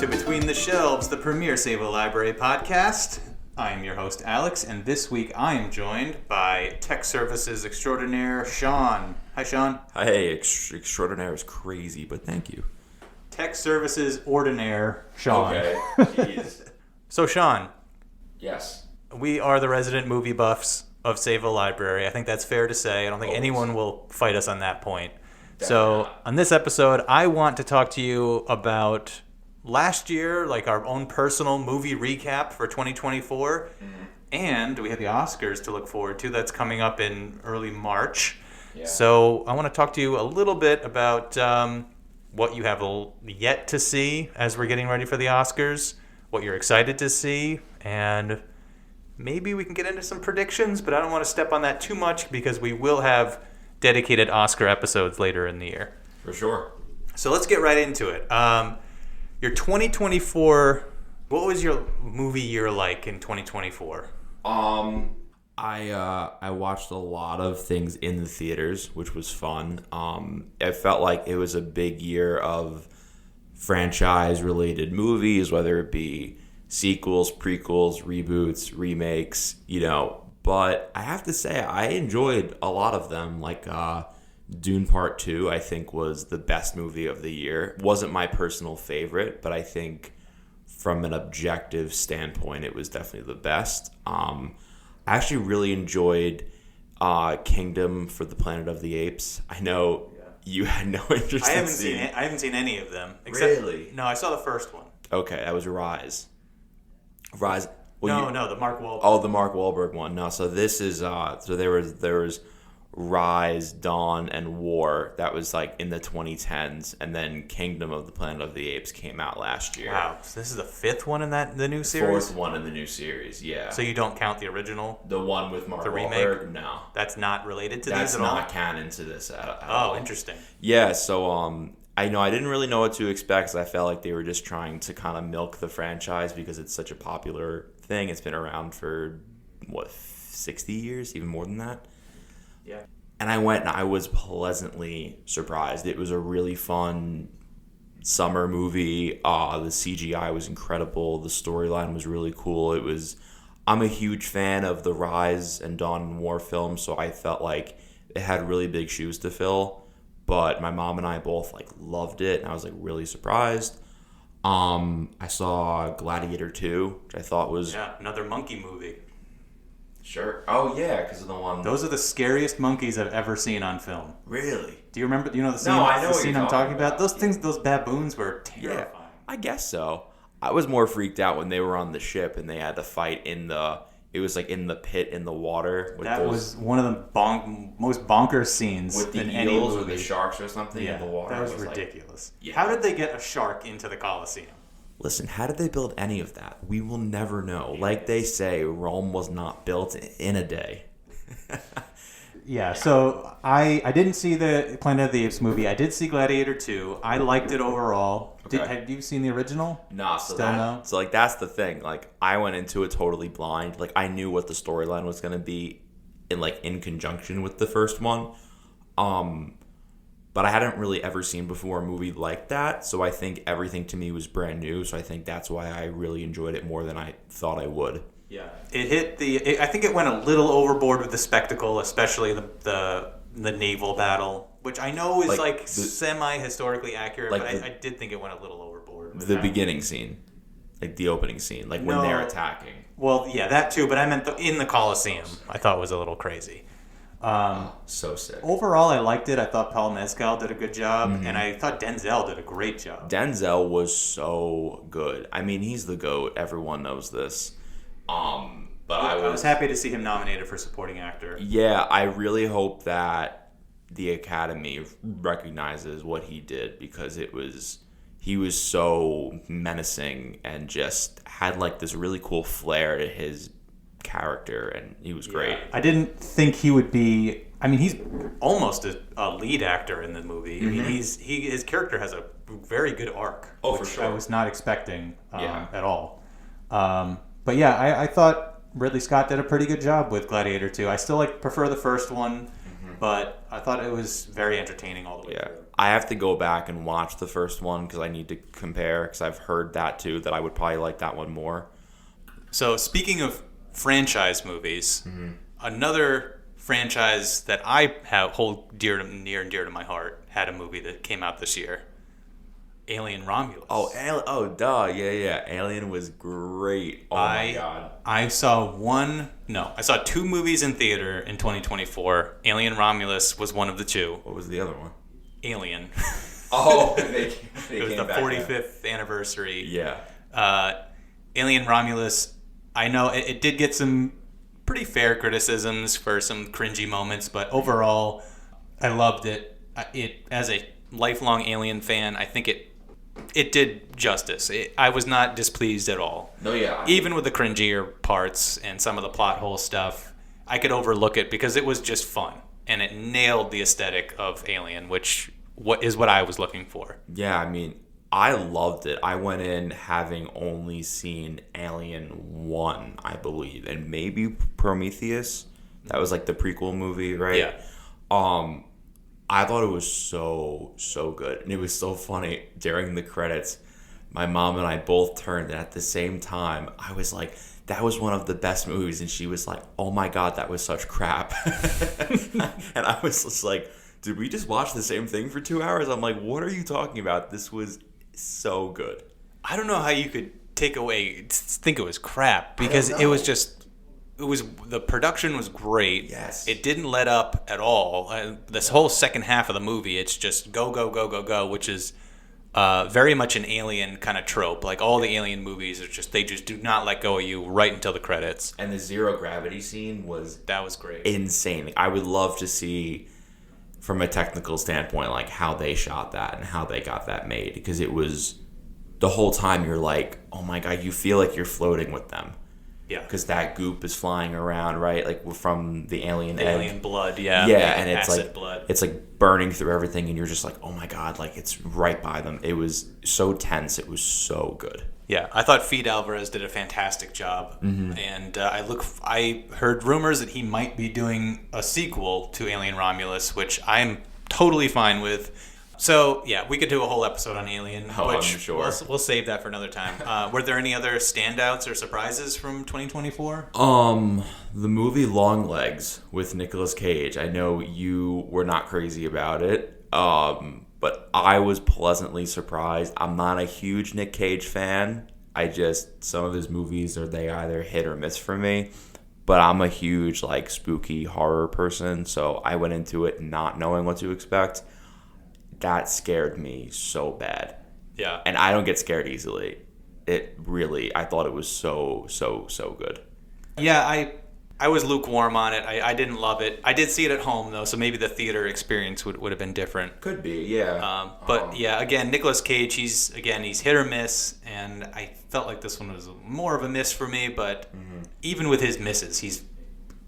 to Between the Shelves, the premier Save a Library podcast. I am your host, Alex, and this week I am joined by tech services extraordinaire, Sean. Hi, Sean. Hey, extraordinaire is crazy, but thank you. Tech services ordinaire, Sean. Okay, jeez. So, Sean. Yes. We are the resident movie buffs of Save a Library. I think that's fair to say. I don't think anyone will fight us on that point. So, on this episode, I want to talk to you about last year, like our own personal movie recap for 2024. And we have the Oscars to look forward to. That's coming up in early March. Yeah. So, I want to talk to you a little bit about what you have yet to see as we're getting ready for the Oscars, what you're excited to see, and maybe we can get into some predictions, but I don't want to step on that too much because we will have dedicated Oscar episodes later in the year. For sure. So let's get right into it. Your 2024, what was your movie year like in 2024? I watched a lot of things in the theaters, which was fun. It felt like it was a big year of franchise-related movies, whether it be sequels, prequels, reboots, remakes, But I have to say, I enjoyed a lot of them. Like Dune Part 2, I think, was the best movie of the year. Wasn't my personal favorite, but I think from an objective standpoint, it was definitely the best. I actually really enjoyed Kingdom for the Planet of the Apes. I know you had no interest in seeing it. I haven't seen any of them. Really? No, I saw the first one. Okay, that was Rise. Rise. Well, no, the Mark Wahlberg. Oh, the Mark Wahlberg one. No, so this is so there was Rise, Dawn, and War. That was like in the 2010s, and then Kingdom of the Planet of the Apes came out last year. Wow, so this is the fifth one in the new series? Fourth one in the new series, yeah. So you don't count the original? The one with Mark the Wahlberg? Remake? No. That's not related to That's these at all? not canon to this at all. Oh, interesting. Yeah, so I didn't really know what to expect because I felt like they were just trying to kind of milk the franchise because it's such a popular thing. It's been around for, 60 years? Even more than that? Yeah. And I went and I was pleasantly surprised. It was a really fun summer movie. The CGI was incredible. The storyline was really cool. I'm a huge fan of the Rise and Dawn and War films, so I felt like it had really big shoes to fill. But my mom and I both loved it, and I was really surprised. I saw Gladiator 2, which I thought was another monkey movie. Sure. Oh yeah, because of the one. Those are the scariest monkeys I've ever seen on film. Really? Do you remember? Do you know the scene? No, I know the scene I'm talking about. Those Yeah. things, those baboons were terrifying. Yeah, I guess so. I was more freaked out when they were on the ship and they had to fight in the. It was in the pit in the water. That was one of the most bonkers scenes with the in eels any movie. or the sharks or something in the water. That was ridiculous. Yeah. How did they get a shark into the Colosseum? Listen, how did they build any of that? We will never know. Like they say, Rome was not built in a day. Yeah, so I didn't see the Planet of the Apes movie. I did see Gladiator 2. I liked it overall. Okay. Have you seen the original? Nah, Still no? So that's the thing. I went into it totally blind. I knew what the storyline was gonna be in conjunction with the first one. But I hadn't really ever seen before a movie like that, so I think everything to me was brand new, so I think that's why I really enjoyed it more than I thought I would. Yeah. It hit I think it went a little overboard with the spectacle, especially the naval battle, which I know is semi-historically accurate, but I did think it went a little overboard. The beginning scene. The opening scene, when they're attacking. Well, yeah, that too, but I meant in the Colosseum, I thought was a little crazy. So sick. Overall, I liked it. I thought Paul Mescal did a good job, and I thought Denzel did a great job. Denzel was so good. I mean, he's the GOAT. Everyone knows this. But I was happy to see him nominated for supporting actor. Yeah, I really hope that the Academy recognizes what he did because he was so menacing and just had this really cool flair to his character, and he was great. I didn't think he would be. I mean, he's almost a lead actor in the movie. I mean, his character has a very good arc, which for sure. I was not expecting at all. But yeah, I thought Ridley Scott did a pretty good job with Gladiator 2. I still prefer the first one. but I thought it was very entertaining all the way through. I have to go back and watch the first one because I need to compare, because I've heard that too, that I would probably like that one more. So speaking of franchise movies, another franchise that I hold near and dear to my heart had a movie that came out this year. Alien Romulus. Duh. Yeah. Alien was great. Oh my God. I saw two movies in theater in 2024. Alien Romulus was one of the two. What was the other one? Alien. They it was the 45th anniversary. Yeah. Alien Romulus, I know it did get some pretty fair criticisms for some cringy moments, but overall, I loved it. It as a lifelong Alien fan, I think it did justice. I was not displeased at all. No, yeah. Even with the cringier parts and some of the plot hole stuff, I could overlook it because it was just fun. And it nailed the aesthetic of Alien, which is what I was looking for. Yeah, I mean, I loved it. I went in having only seen Alien 1, I believe, and maybe Prometheus. That was like the prequel movie, right? Yeah. I thought it was so good. And it was so funny. During the credits, my mom and I both turned, and at the same time, I was like, that was one of the best movies. And she was like, oh my God, that was such crap. And I was just like, did we just watch the same thing for 2 hours? I'm like, what are you talking about? This was so good. I don't know how you could think it was crap, because it was just... the production was great. Yes. It didn't let up at all. This whole second half of the movie, it's just go, which is very much an Alien kind of trope. Like all the Alien movies they just do not let go of you right until the credits. And the zero gravity scene was great. Insane. I would love to see, from a technical standpoint, like how they shot that and how they got that made, because it was the whole time you're like, oh my God, you feel like you're floating with them. Yeah, because that goop is flying around, right? Like from the alien egg. Alien blood, yeah. Yeah, and it's acid like blood. It's like burning through everything, and you're just like, oh my God, like it's right by them. It was so tense. It was so good. Yeah, I thought Fede Alvarez did a fantastic job, and I heard rumors that he might be doing a sequel to Alien Romulus, which I'm totally fine with. So, yeah, we could do a whole episode on Alien, which I'm sure. We'll save that for another time. Were there any other standouts or surprises from 2024? The movie Long Legs with Nicolas Cage. I know you were not crazy about it, but I was pleasantly surprised. I'm not a huge Nick Cage fan. Some of his movies they either hit or miss for me. But I'm a huge, like, spooky horror person, so I went into it not knowing what to expect. That scared me so bad. Yeah. And I don't get scared easily. I thought it was so good. Yeah, I was lukewarm on it. I didn't love it. I did see it at home, though, so maybe the theater experience would have been different. Could be, yeah. But, yeah, again, Nicolas Cage, he's hit or miss, and I felt like this one was more of a miss for me, but even with his misses, he's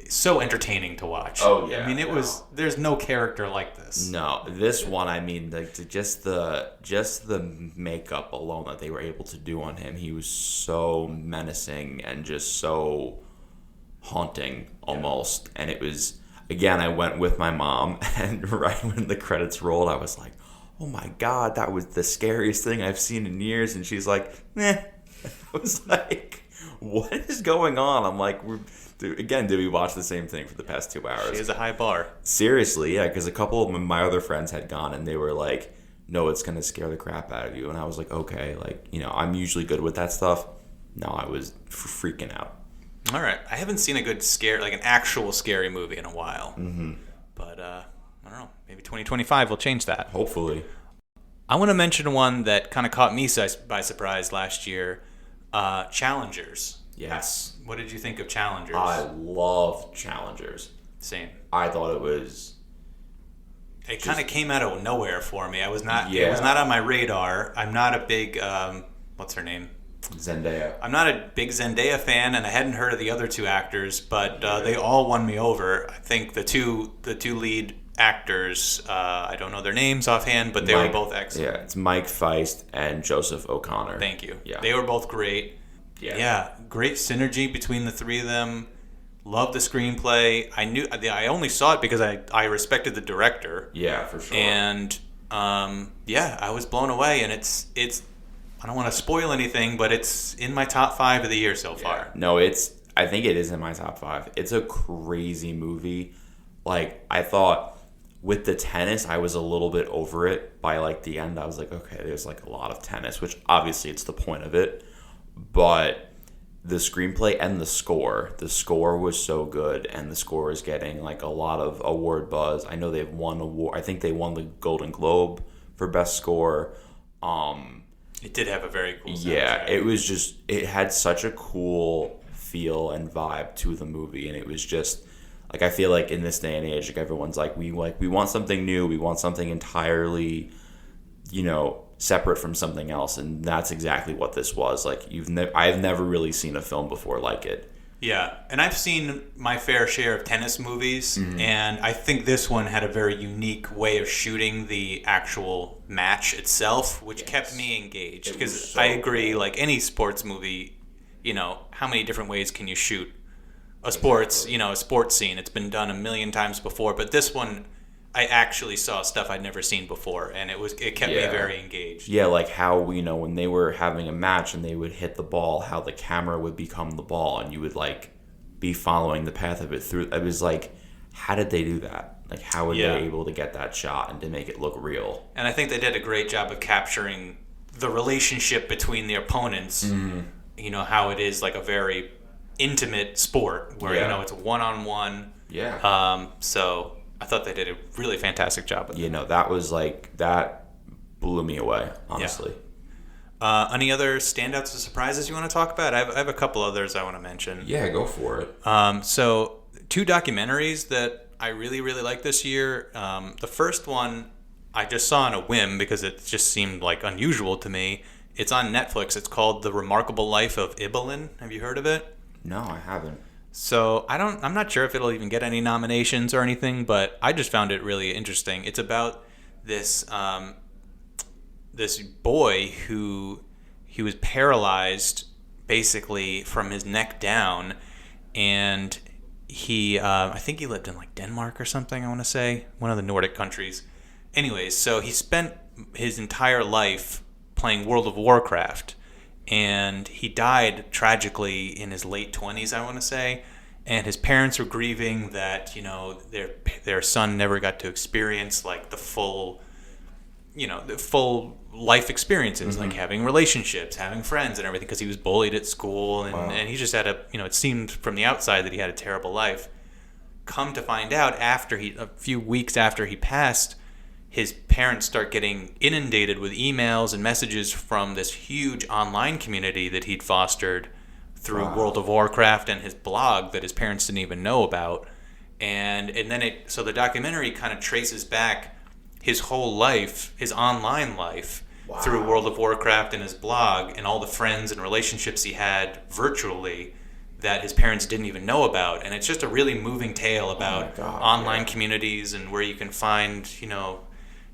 so entertaining to watch. Oh yeah. I mean, there's no character like this. No, this one, I mean, like just the makeup alone that they were able to do on him, he was so menacing and just so haunting almost. And it was, again, I went with my mom, and right when the credits rolled, I was like, oh my God, that was the scariest thing I've seen in years. And she's like, I was like, what is going on? I'm like, did we watch the same thing for the past 2 hours? She has a high bar. Seriously, yeah, because a couple of my other friends had gone, and they were like, no, it's going to scare the crap out of you. And I was like, okay, like, I'm usually good with that stuff. No, I was freaking out. All right. I haven't seen a good an actual scary movie in a while. But, I don't know, maybe 2025 will change that. Hopefully. I want to mention one that kind of caught me by surprise last year, Challengers. Yes. What did you think of Challengers? I love Challengers. Same. I thought it was... It kind of came out of nowhere for me. It was not on my radar. I'm not a big... what's her name? Zendaya. I'm not a big Zendaya fan, and I hadn't heard of the other two actors, but they all won me over. I think the two lead actors, I don't know their names offhand, but they were both excellent. Yeah, it's Mike Feist and Joseph O'Connor. Thank you. Yeah. They were both great. Yeah, great synergy between the three of them. Loved the screenplay. I only saw it because I respected the director. Yeah, for sure. And I was blown away. And it's I don't want to spoil anything, but it's in my top 5 of the year so far. No, I think it is in my top 5. It's a crazy movie. Like, I thought with the tennis, I was a little bit over it by like the end. I was like, okay, there's like a lot of tennis, which obviously it's the point of it. But the screenplay and the score was so good, and the score is getting like a lot of award buzz. I know they've won award. I think they won the Golden Globe for best score. It did have a very cool soundtrack. Yeah, it had such a cool feel and vibe to the movie, and it was just like, I feel like in this day and age, like everyone's like we want something new, we want something entirely, separate from something else, and that's exactly what this was. Like, I've never really seen a film before like it. Yeah, and I've seen my fair share of tennis movies, and I think this one had a very unique way of shooting the actual match itself, which kept me engaged. Because I agree, like any sports movie, how many different ways can you shoot a sports scene? It's been done a million times before, but this one, I actually saw stuff I'd never seen before, and it kept me very engaged. Yeah, like how, when they were having a match and they would hit the ball, how the camera would become the ball, and you would like be following the path of it through. It was like, how did they do that? Like, how were they able to get that shot and to make it look real? And I think they did a great job of capturing the relationship between the opponents. How it is like a very intimate sport where it's a one-on-one. Yeah. So I thought they did a really fantastic job with it. That blew me away, honestly. Yeah. Any other standouts or surprises you want to talk about? I have a couple others I want to mention. Yeah, go for it. So 2 documentaries that I really, really liked this year. The first one I just saw on a whim because it just seemed like unusual to me. It's on Netflix. It's called The Remarkable Life of Ibelin. Have you heard of it? No, I haven't. So I'm not sure if it'll even get any nominations or anything, but I just found it really interesting. It's about this this boy who he was paralyzed basically from his neck down, and he I think he lived in like Denmark or something, I want to say, one of the Nordic countries. Anyways, so he spent his entire life playing World of Warcraft. And he died tragically in his late 20s, I want to say. And his parents were grieving that, their son never got to experience like the full life experiences, like having relationships, having friends and everything, because he was bullied at school. And he just had it seemed from the outside that he had a terrible life. Come to find out, a few weeks after he passed, his parents start getting inundated with emails and messages from this huge online community that he'd fostered through World of Warcraft and his blog that his parents didn't even know about. And then so the documentary kind of traces back his whole life, his online life, through World of Warcraft and his blog, and all the friends and relationships he had virtually that his parents didn't even know about. And it's just a really moving tale about online communities and where you can find,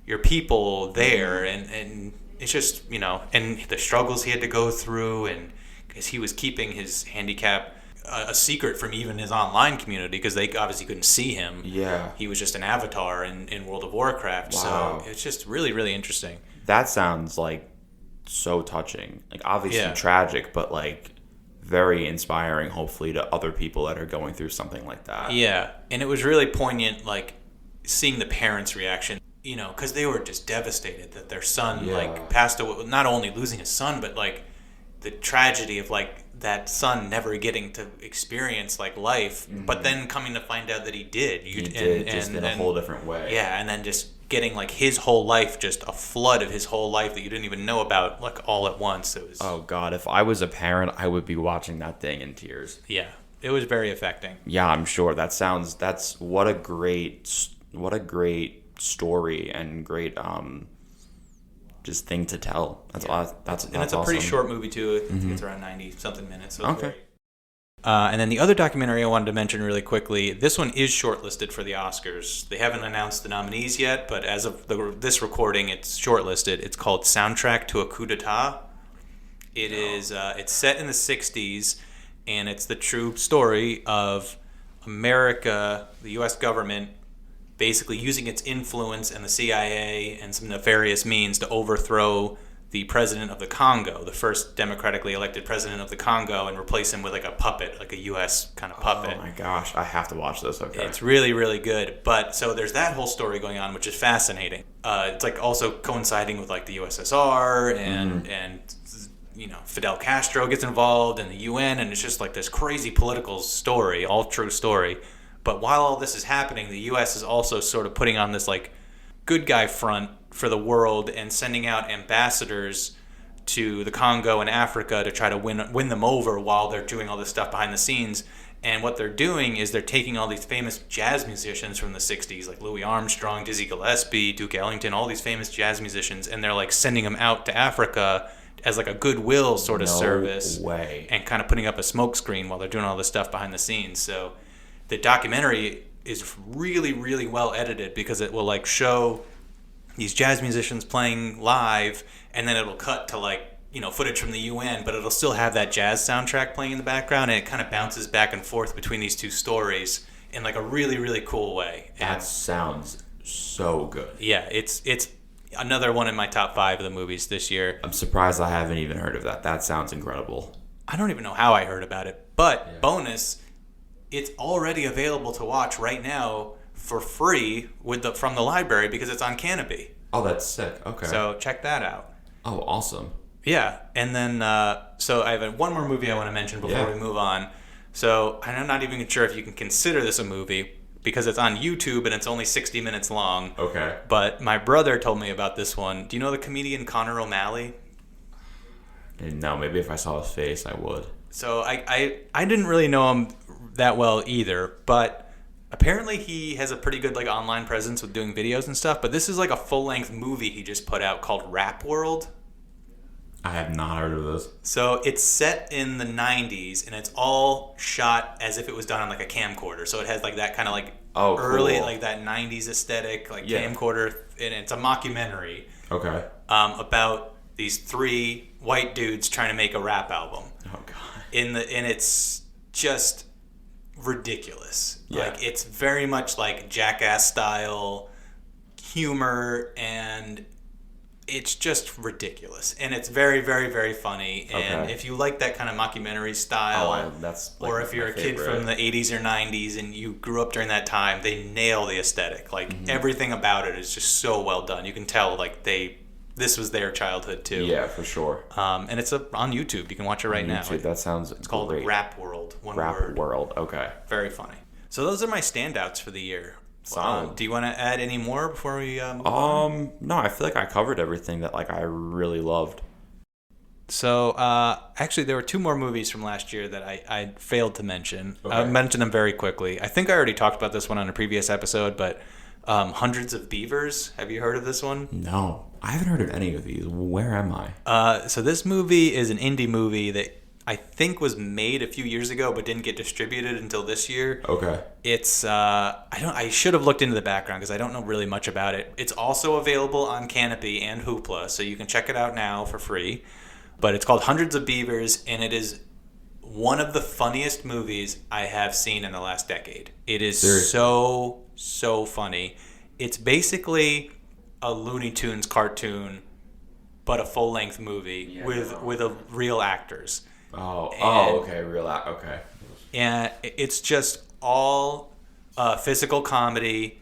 your people there, and it's just, and the struggles he had to go through, and because he was keeping his handicap a secret from even his online community because they obviously couldn't see him. Yeah. He was just an avatar in World of Warcraft. Wow. So it's just really, really interesting. That sounds like so touching. Like, obviously tragic, but like very inspiring, hopefully, to other people that are going through something like that. Yeah. And it was really poignant, like seeing the parents' reaction. Because they were just devastated that their son passed away. Not only losing his son, but like the tragedy of like that son never getting to experience like life, but then coming to find out that he did. Just in a whole different way. Yeah, and then just getting like his whole life, just a flood of his whole life that you didn't even know about, like all at once. It was. Oh God! If I was a parent, I would be watching that thing in tears. Yeah, it was very affecting. Yeah, I'm sure. That's what a great story and great just thing to tell. That's and it's a pretty short movie too. I think it's around 90 something minutes. So okay. And then the other documentary I wanted to mention really quickly, this one is shortlisted for the Oscars. They haven't announced the nominees yet, but as of this recording, it's shortlisted. It's called Soundtrack to a Coup d'etat. It's set in the 60s, and it's the true story of America, the U.S. government, basically using its influence and the CIA and some nefarious means to overthrow the president of the Congo, the first democratically elected president of the Congo, and replace him with like a puppet, like a U.S. kind of puppet. Oh my gosh, I have to watch this. Okay. It's really, really good. But so there's that whole story going on, which is fascinating. It's like also coinciding with like the USSR and Fidel Castro gets involved and the UN, and it's just like this crazy political story, all true story. But while all this is happening, the U.S. is also sort of putting on this like good guy front for the world and sending out ambassadors to the Congo and Africa to try to win them over while they're doing all this stuff behind the scenes. And what they're doing is they're taking all these famous jazz musicians from the 60s, like Louis Armstrong, Dizzy Gillespie, Duke Ellington, all these famous jazz musicians, and they're like sending them out to Africa as like a goodwill sort of service. Way. And kind of putting up a smokescreen while they're doing all this stuff behind the scenes. So the documentary is really, really well edited because it will like show these jazz musicians playing live, and then it'll cut to like, footage from the UN, but it'll still have that jazz soundtrack playing in the background, and it kind of bounces back and forth between these two stories in like a really, really cool way. That sounds so good. Yeah, it's another one in my top 5 of the movies this year. I'm surprised I haven't even heard of that. That sounds incredible. I don't even know how I heard about it, but bonus, it's already available to watch right now for free from the library because it's on Canopy. Oh, that's sick. Okay. So check that out. Oh, awesome. Yeah, and then so I have one more movie I want to mention before we move on. So I'm not even sure if you can consider this a movie because it's on YouTube and it's only 60 minutes long. Okay. But my brother told me about this one. Do you know the comedian Connor O'Malley? No, maybe if I saw his face, I would. So I didn't really know him that well either, but apparently he has a pretty good like online presence with doing videos and stuff. But this is like a full-length movie he just put out called Rap World. I have not heard of this. So it's set in the 90s, and it's all shot as if it was done on like a camcorder. So it has like that kind of like early, cool. like that 90s aesthetic, like camcorder, and it's a mockumentary. Okay. About these 3 white dudes trying to make a rap album. Oh god. And it's just ridiculous. Yeah. Like it's very much like Jackass style humor, and it's just ridiculous, and it's very, very, very funny. And if you like that kind of mockumentary style, that's like or if you're a kid from the 80s or 90s and you grew up during that time, they nail the aesthetic. Like everything about it is just so well done. You can tell like this was their childhood too. Yeah, for sure. And it's on YouTube. You can watch it right now. That sounds. It's called Rap World. Rap World. Okay. Very funny. So those are my standouts for the year. Solid. Do you want to add any more before we move on? No, I feel like I covered everything that like I really loved. So actually there were 2 more movies from last year that I failed to mention. Okay. I'll mention them very quickly. I think I already talked about this one on a previous episode, but Hundreds of Beavers. Have you heard of this one? No, I haven't heard of any of these. Where am I? So this movie is an indie movie that I think was made a few years ago but didn't get distributed until this year. Okay. It's I should have looked into the background because I don't know really much about it. It's also available on Canopy and Hoopla, so you can check it out now for free. But it's called Hundreds of Beavers, and it is one of the funniest movies I have seen in the last decade. It is so funny. It's basically a Looney Tunes cartoon, but a full-length movie with real actors. Okay, okay. And it's just all physical comedy,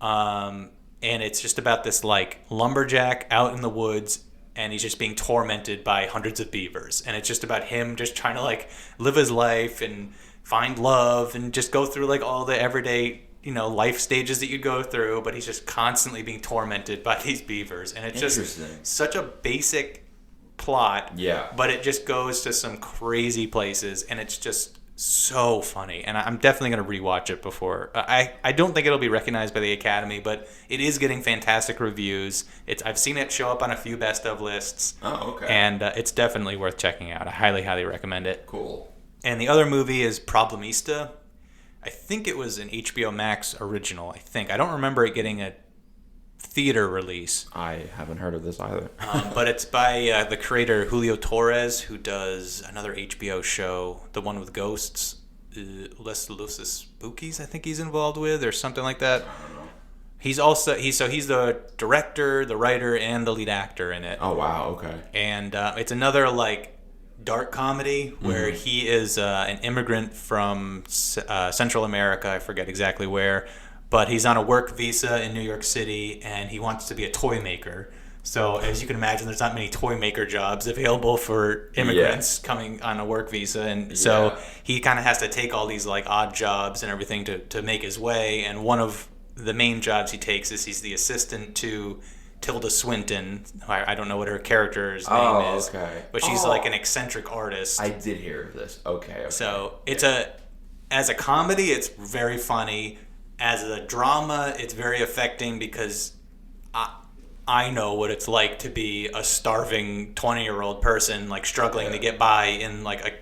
and it's just about this like lumberjack out in the woods, and he's just being tormented by hundreds of beavers, and it's just about him just trying to like live his life and find love and just go through like all the everyday life stages that you go through, but he's just constantly being tormented by these beavers, and it's just such a basic plot, but it just goes to some crazy places, and it's just so funny, and I'm definitely going to rewatch it before. I don't think it'll be recognized by the Academy, but it is getting fantastic reviews. I've seen it show up on a few best of lists. And it's definitely worth checking out. I highly recommend it. Cool. And the other movie is Problemista. I think it was an HBO Max original. I don't remember it getting a theater release. I haven't heard of this either. But it's by the creator Julio Torres, who does another HBO show, the one with ghosts, Les Lucis Spookies, I think he's involved with, or something like that. He's the director, the writer, and the lead actor in it. Oh wow, okay. And it's another like dark comedy where he is an immigrant from Central America. I forget exactly where, but he's on a work visa in New York City, and he wants to be a toy maker. So as you can imagine, there's not many toy maker jobs available for immigrants coming on a work visa, and so he kind of has to take all these like odd jobs and everything to make his way. And one of the main jobs he takes is he's the assistant to Tilda Swinton. I don't know what her character's name is, but she's like an eccentric artist. I did hear of this. Okay. So it's as a comedy, it's very funny. As a drama, it's very affecting because I know what it's like to be a starving 20-year-old person, like struggling to get by in like a,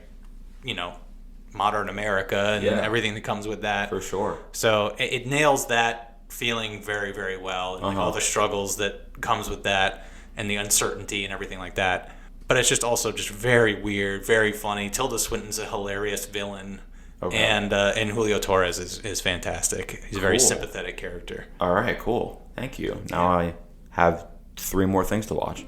modern America and everything that comes with that. For sure. So it nails that feeling very, very well, and like all the struggles that comes with that, and the uncertainty and everything like that. But it's just also just very weird, very funny. Tilda Swinton's a hilarious villain. Okay. And Julio Torres is fantastic. He's a very sympathetic character. All right, cool. Thank you. Now I have 3 more things to watch.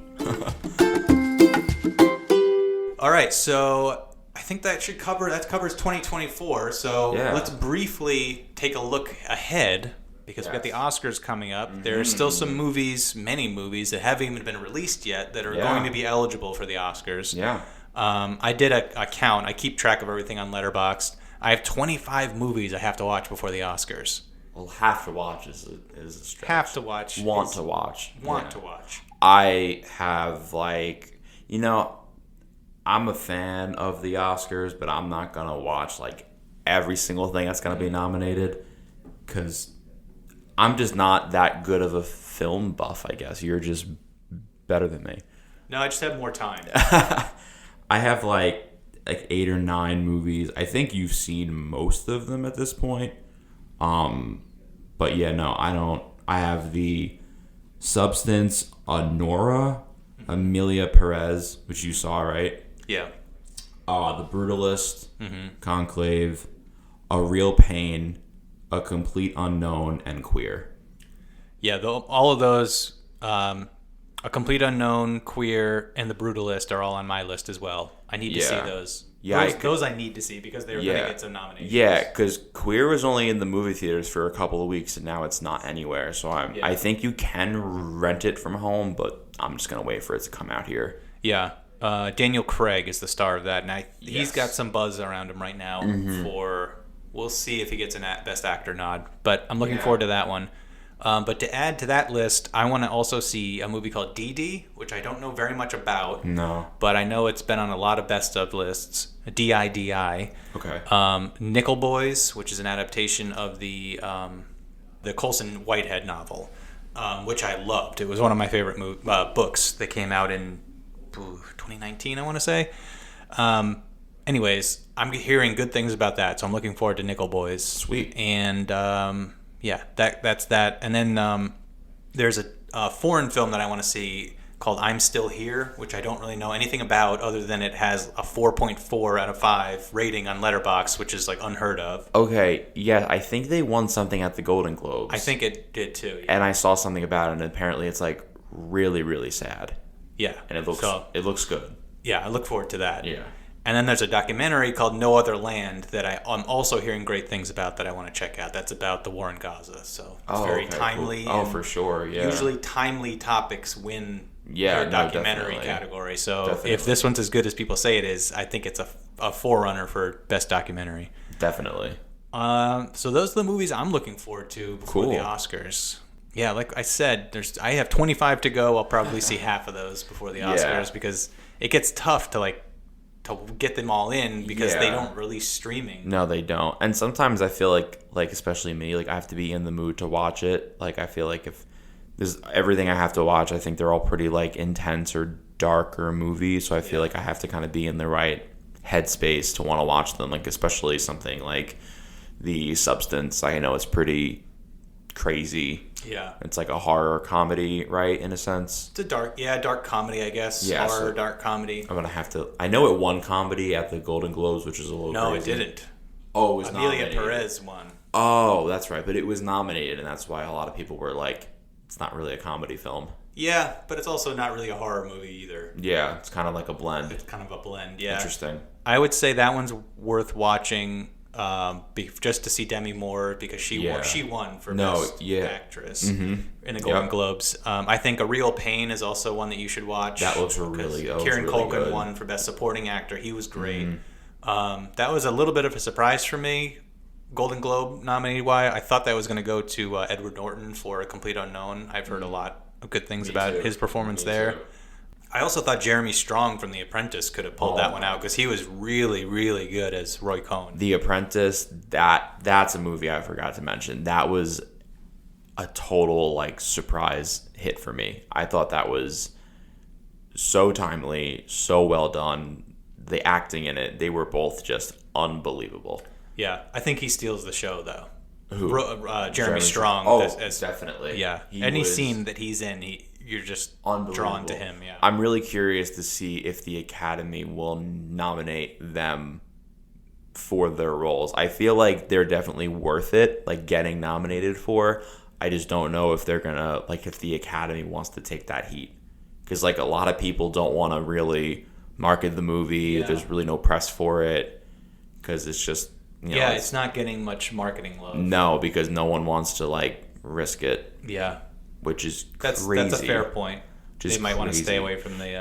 All right, so I think that covers 2024. So let's briefly take a look ahead, because we got the Oscars coming up. There are still some many movies that haven't even been released yet that are going to be eligible for the Oscars. Yeah. I did a count. I keep track of everything on Letterboxd. I have 25 movies I have to watch before the Oscars. Well, have to watch is a stretch. Have to watch. Want to watch. I have I'm a fan of the Oscars, but I'm not going to watch like every single thing that's going to be nominated, because I'm just not that good of a film buff, I guess. You're just better than me. No, I just have more time. I have like 8 or 9 movies. I think you've seen most of them at this point. But yeah, no, I don't. I have The Substance, Nora, Amelia Perez, which you saw, right? Yeah. The Brutalist, Conclave, A Real Pain, A Complete Unknown, and Queer. Yeah, all of those, A Complete Unknown, Queer, and The Brutalist are all on my list as well. I need to see those. Yeah, those I need to see because they were going to get some nominations. Yeah, because Queer was only in the movie theaters for a couple of weeks, and now it's not anywhere. So I think you can rent it from home, but I'm just going to wait for it to come out here. Yeah. Daniel Craig is the star of that, and he's got some buzz around him right now we'll see if he gets a Best Actor nod, but I'm looking forward to that one. But to add to that list, I want to also see a movie called Didi, which I don't know very much about. No. But I know it's been on a lot of best of lists. D-I-D-I. Okay. Nickel Boys, which is an adaptation of the Colson Whitehead novel, which I loved. It was one of my favorite books that came out in 2019, I want to say. Anyways, I'm hearing good things about that, so I'm looking forward to Nickel Boys. Sweet. And that's that. And then there's a foreign film that I want to see called I'm Still Here, which I don't really know anything about other than it has a 4.4 out of 5 rating on Letterboxd, which is like unheard of. Okay, yeah, I think they won something at the Golden Globes. I think it did too. Yeah. And I saw something about it, and apparently it's like really, really sad. Yeah. And it looks good. Yeah, I look forward to that. Yeah. And then there's a documentary called No Other Land that I'm also hearing great things about that I want to check out. That's about the war in Gaza. So it's very timely. Cool. Oh, for sure, yeah. Usually timely topics win their documentary category. So if this one's as good as people say it is, I think it's a forerunner for Best Documentary. Definitely. So those are the movies I'm looking forward to before the Oscars. Yeah, like I said, I have 25 to go. I'll probably see half of those before the Oscars because it gets tough to get them all in because they don't release streaming. No, they don't. And sometimes I feel like especially me, like I have to be in the mood to watch it. Like I feel like if there's everything I have to watch, I think they're all pretty like intense or darker movies. So I feel like I have to kind of be in the right headspace to want to watch them. Like especially something like The Substance. I know it's pretty crazy. Yeah. It's like a horror comedy, right, in a sense? It's a dark comedy, I guess. Yeah, horror, dark comedy. I'm going to have to... I know it won comedy at the Golden Globes, which is a little crazy. No, it didn't. Oh, it was Amelia nominated. Perez won. Oh, that's right. But it was nominated, and that's why a lot of people were like, it's not really a comedy film. Yeah, but it's also not really a horror movie either. Yeah, it's kind of like a blend. It's kind of a blend, yeah. Interesting. I would say that one's worth watching just to see Demi Moore because she won for Best Actress in the Golden Globes. I think A Real Pain is also one that you should watch. That looks really good. Kieran Culkin won for Best Supporting Actor. He was great. That was a little bit of a surprise for me. Golden Globe nominee why I thought that was going to go to Edward Norton for A Complete Unknown. I've heard a lot of good things about his performance there. Too. I also thought Jeremy Strong from The Apprentice could have pulled that one out because he was really, really good as Roy Cohn. The Apprentice, that's a movie I forgot to mention. That was a total like surprise hit for me. I thought that was so timely, so well done. The acting in it, they were both just unbelievable. Yeah, I think he steals the show though. Who? Jeremy Strong. Definitely. Yeah, any scene that he's in, you're just drawn to him. Yeah, I'm really curious to see if the Academy will nominate them for their roles. I feel like they're definitely worth it, like getting nominated for. I just don't know if they're gonna if the Academy wants to take that heat, because like a lot of people don't want to really market the movie. Yeah. There's really no press for it because it's just it's not getting much marketing love. No, because no one wants to risk it. Yeah. Which is crazy. That's a fair point. They might want to stay away from the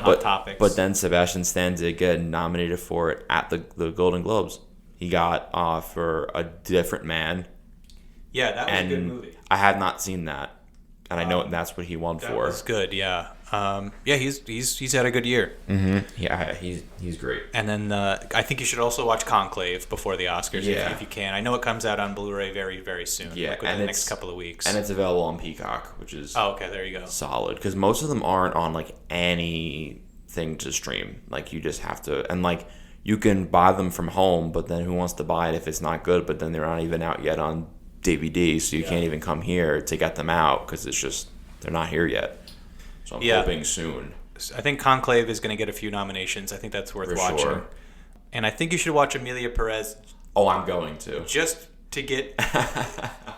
hot topics. But then Sebastian Stan did get nominated for it at the Golden Globes. He got for A Different Man. Yeah, that was a good movie. I had not seen that, and I know that's what he won for. That was good. Yeah. He's had a good year. Mm-hmm. Yeah, he's great. And then I think you should also watch Conclave before the Oscars if you can. I know it comes out on Blu-ray very, very soon. Yeah, within the next couple of weeks. And it's available on Peacock, which is there you go. Solid, because most of them aren't on anything to stream. You just have to, and you can buy them from home, but then who wants to buy it if it's not good? But then they're not even out yet on DVD, so you can't even come here to get them out because it's just they're not here yet. So I'm hoping soon. I think Conclave is going to get a few nominations. I think that's worth watching. Sure. And I think you should watch Amelia Perez. Oh, I'm going to. Just to get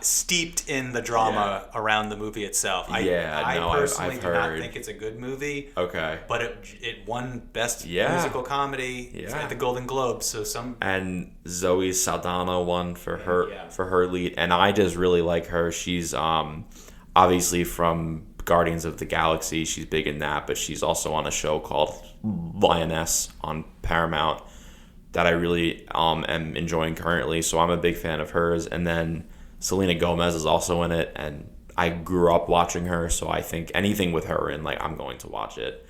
steeped in the drama around the movie itself. I personally do not think it's a good movie. Okay. But it won Best Musical Comedy at the Golden Globes. And Zoe Saldana won for her lead. And I just really like her. She's obviously from Guardians of the Galaxy. She's big in that, but she's also on a show called Lioness on Paramount that I really am enjoying currently. So I'm a big fan of hers. And then Selena Gomez is also in it, and I grew up watching her, so I think anything with her in, I'm going to watch it.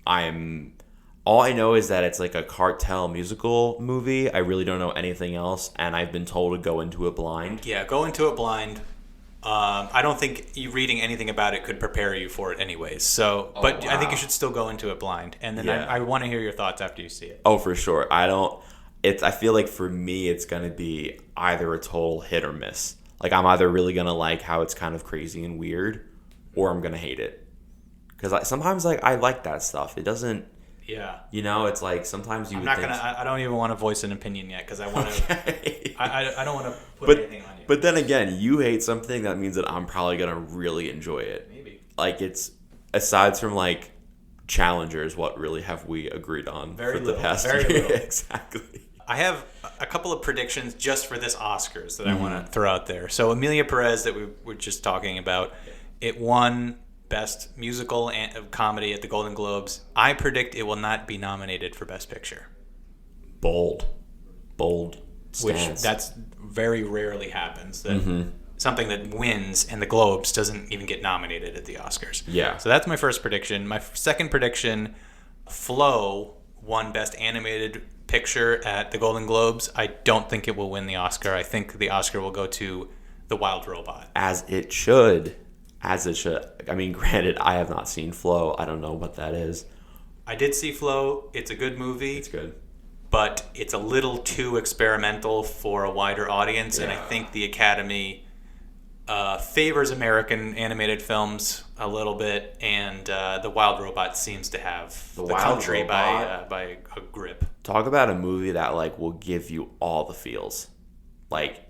All I know is that it's a cartel musical movie. I really don't know anything else, and I've been told to go into it blind. Yeah, go into it blind. I don't think you reading anything about it could prepare you for it anyways. So, I think you should still go into it blind. And then I want to hear your thoughts after you see it. Oh, for sure. I feel like for me, it's going to be either a total hit or miss. I'm either really going to like how it's kind of crazy and weird, or I'm going to hate it. Because sometimes I like that stuff. It doesn't... Yeah. It's sometimes you would think... I don't even want to voice an opinion yet because I want to... I don't want to put anything on you. But then again, you hate something, that means that I'm probably going to really enjoy it. Maybe. It's... Aside from, Challengers, what really have we agreed on for the past year? Very little. Exactly. I have a couple of predictions just for this Oscars that I want to throw out there. So Amelia Perez that we were just talking about, it won Best Musical and Comedy at the Golden Globes. I predict it will not be nominated for Best Picture. Bold stance. Which that's very rarely happens. That something that wins and the Globes doesn't even get nominated at the Oscars. Yeah. So that's my first prediction. My second prediction, Flow won Best Animated Picture at the Golden Globes. I don't think it will win the Oscar. I think the Oscar will go to The Wild Robot. As it should. I mean, granted, I have not seen Flow. I don't know what that is. I did see Flow. It's a good movie. It's good. But it's a little too experimental for a wider audience, and I think the Academy favors American animated films a little bit, and The Wild Robot seems to have the country by a grip. Talk about a movie that like will give you all the feels. Like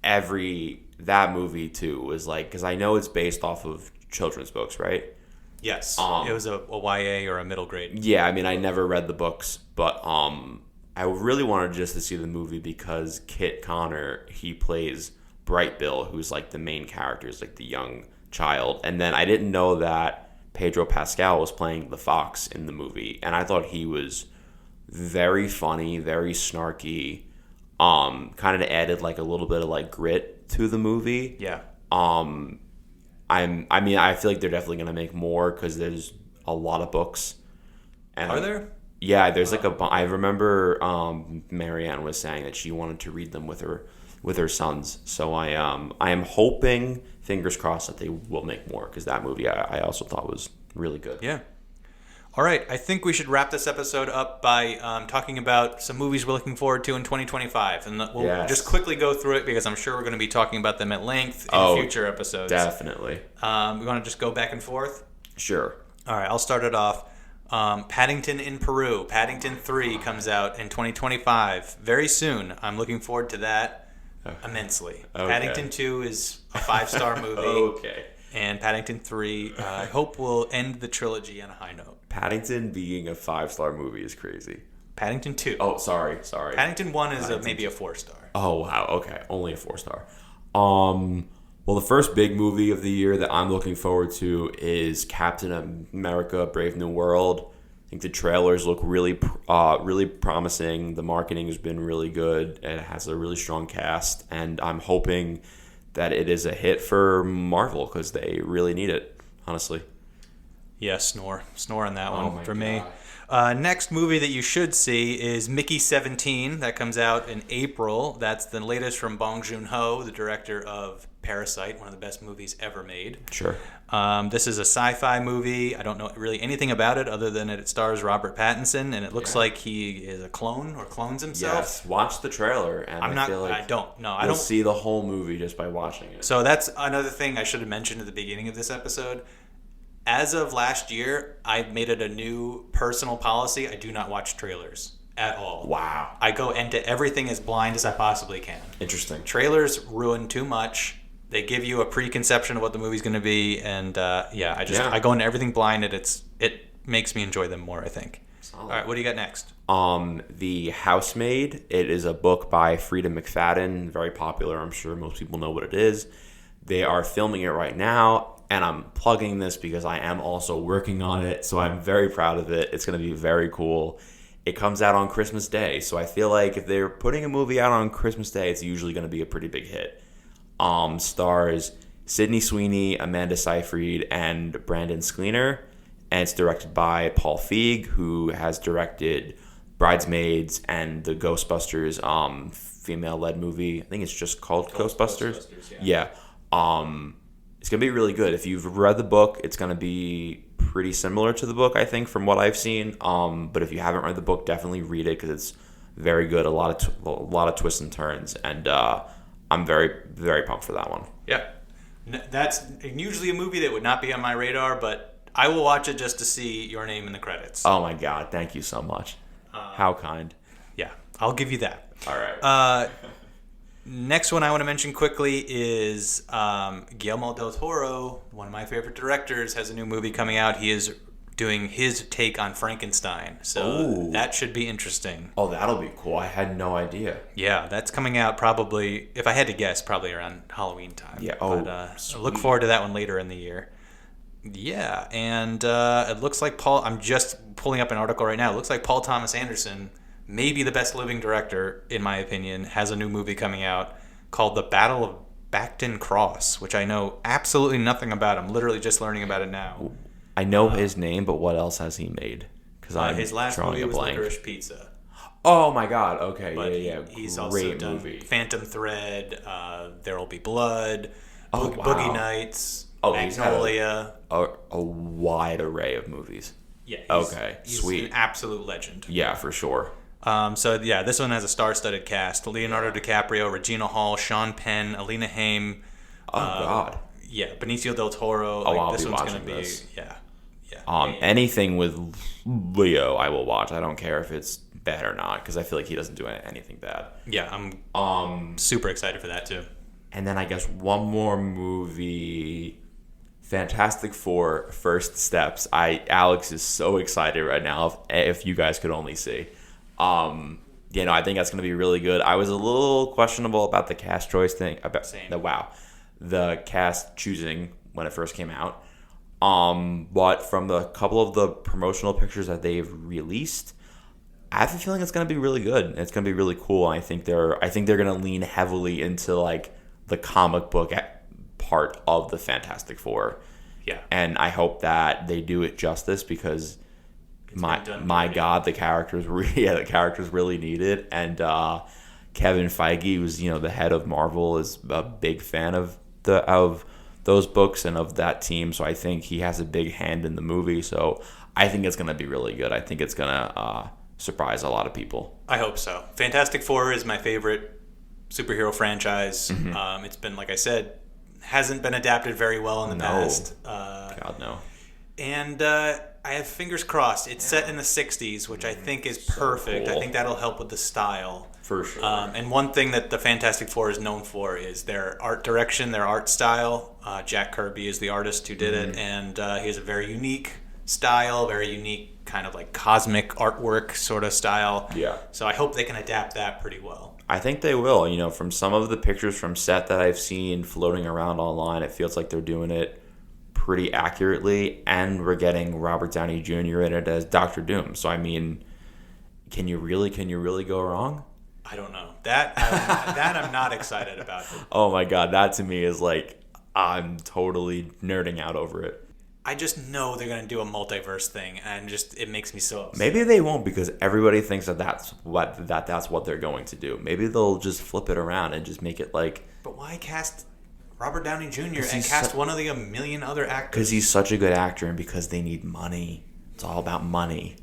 that movie too was like, because I know it's based off of children's books, right? Yes, it was a YA or a middle grade. Yeah, I mean, I never read the books, but I really wanted just to see the movie because Kit Connor, he plays Bright Bill, who's like the main character, is like the young child. And then I didn't know that Pedro Pascal was playing the fox in the movie, and I thought he was very funny, very snarky. Kind of added like a little bit of like grit to the movie. Yeah. I feel like they're definitely gonna make more because there's a lot of books. And are there? Yeah, there's like I remember Marianne was saying that she wanted to read them with her sons. So I am hoping, fingers crossed, that they will make more because that movie I also thought was really good. Yeah. All right, I think we should wrap this episode up by talking about some movies we're looking forward to in 2025. And we'll just quickly go through it because I'm sure we're going to be talking about them at length in future episodes. Definitely. We want to just go back and forth? Sure. All right, I'll start it off. Paddington in Peru. Paddington 3 comes out in 2025. Very soon. I'm looking forward to that immensely. Okay. Paddington 2 is a 5-star movie. Okay. And Paddington 3, I hope will end the trilogy on a high note. Paddington being a 5-star movie is crazy. Paddington 2. Oh, sorry. Paddington 1 is maybe a 4-star. Oh, wow. Okay. Only a 4-star. Well, the first big movie of the year that I'm looking forward to is Captain America: Brave New World. I think the trailers look really promising. The marketing has been really good. It has a really strong cast, and I'm hoping that it is a hit for Marvel because they really need it, honestly. Yeah, snore on that one for God. me. Next movie that you should see is Mickey 17. That comes out in April. That's the latest from Bong Joon-ho, the director of Parasite, one of the best movies ever made. Sure. This is a sci-fi movie. I don't know really anything about it other than it stars Robert Pattinson, and it looks like he is a clone or clones himself. Yes, watch the trailer, and I don't see the whole movie just by watching it. So that's another thing I should have mentioned at the beginning of this episode. As of last year, I made it a new personal policy. I do not watch trailers at all. Wow. I go into everything as blind as I possibly can. Interesting. Trailers ruin too much. They give you a preconception of what the movie's going to be, and I go into everything blind, and it makes me enjoy them more, I think. Solid. All right, what do you got next? The Housemaid. It is a book by Frida McFadden, very popular. I'm sure most people know what it is. They are filming it right now, and I'm plugging this because I am also working on it, so I'm very proud of it. It's going to be very cool. It comes out on Christmas Day, so I feel like if they're putting a movie out on Christmas Day, it's usually going to be a pretty big hit. Stars Sydney Sweeney, Amanda Seyfried, and Brandon Sklenar, and it's directed by Paul Feig, who has directed Bridesmaids and the Ghostbusters female-led movie. I think it's just called Ghostbusters. Yeah. It's going to be really good. If you've read the book, it's going to be pretty similar to the book, I think, from what I've seen. But if you haven't read the book, definitely read it because it's very good. A lot of twists and turns, and I'm very, very pumped for that one. Yeah. That's usually a movie that would not be on my radar, but I will watch it just to see your name in the credits. Oh, my God. Thank you so much. How kind. Yeah, I'll give you that. All right. Next one I want to mention quickly is Guillermo del Toro, one of my favorite directors, has a new movie coming out. He is doing his take on Frankenstein, so that should be interesting. Oh, that'll be cool. I had no idea. Yeah, that's coming out probably, if I had to guess, probably around Halloween time. Yeah. I look forward to that one later in the year. Yeah, and it looks like I'm just pulling up an article right now. It looks like Paul Thomas Anderson, maybe the best living director, in my opinion, has a new movie coming out called The Battle of Bacton Cross, which I know absolutely nothing about. I'm literally just learning about it now. I know his name, but what else has he made? Because his last movie was Licorice Pizza. Oh my God! Okay, but yeah. He's Great also done movie. Phantom Thread, There'll Be Blood, wow. Boogie Nights, Magnolia. A wide array of movies. Yeah. He's sweet. An absolute legend. Yeah, for sure. This one has a star-studded cast: Leonardo DiCaprio, Regina Hall, Sean Penn, Alina Haim, Oh God. Yeah, Benicio del Toro. Oh, I'll this be one's watching gonna be this. yeah. Anything with Leo, I will watch. I don't care if it's bad or not, because I feel like he doesn't do anything bad. Yeah, I'm super excited for that too. And then I guess one more movie, Fantastic Four: First Steps. Alex is so excited right now. If you guys could only see, I think that's gonna be really good. I was a little questionable about the cast choice thing. The cast choosing when it first came out. But from the couple of the promotional pictures that they've released, I have a feeling it's going to be really good. It's going to be really cool. I think they're going to lean heavily into like the comic book part of the Fantastic Four. Yeah. And I hope that they do it justice, because my God, the characters really need it. And Kevin Feige, who's the head of Marvel, is a big fan of those books and of that team, so I think he has a big hand in the movie. So I think it's going to be really good. I think it's going to surprise a lot of people. I hope so. Fantastic Four is my favorite superhero franchise. Mm-hmm. It's been, like I said, hasn't been adapted very well in the past. God, no. And I have fingers crossed. It's set in the 60s, which I think is perfect. Cool. I think that'll help with the style. For sure. And one thing that the Fantastic Four is known for is their art direction, their art style. Jack Kirby is the artist who did it, and he has a very unique style, very unique kind of like cosmic artwork sort of style. Yeah. So I hope they can adapt that pretty well. I think they will. From some of the pictures from set that I've seen floating around online, it feels like they're doing it pretty accurately, and we're getting Robert Downey Jr. in it as Dr. Doom. So I mean, can you really go wrong? I don't know. That I'm not excited about. Oh my God, that to me is like, I'm totally nerding out over it. I just know they're going to do a multiverse thing, and it makes me so upset. Maybe they won't, because everybody thinks that's what they're going to do. Maybe they'll just flip it around and just make it like... But why cast Robert Downey Jr. and cast one of the a million other actors? Because he's such a good actor, and because they need money. It's all about money.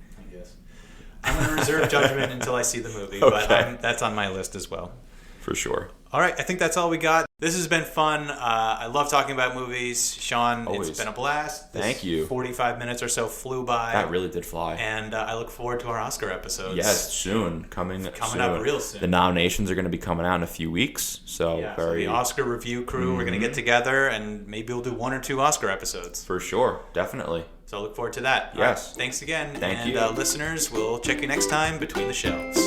I'm going to reserve judgment until I see the movie, Okay. But that's on my list as well. For sure. All right, I think that's all we got. This has been fun. I love talking about movies. Sean, Always. It's been a blast. Thank you. 45 minutes or so flew by. That really did fly. And I look forward to our Oscar episodes. Yes, soon. Coming up real soon. The nominations are going to be coming out in a few weeks. So the Oscar review crew, we're going to get together, and maybe we'll do 1 or 2 Oscar episodes. For sure. Definitely. So I look forward to that. Yes. All right, thanks again. Thank you. And listeners, we'll check you next time between the shelves.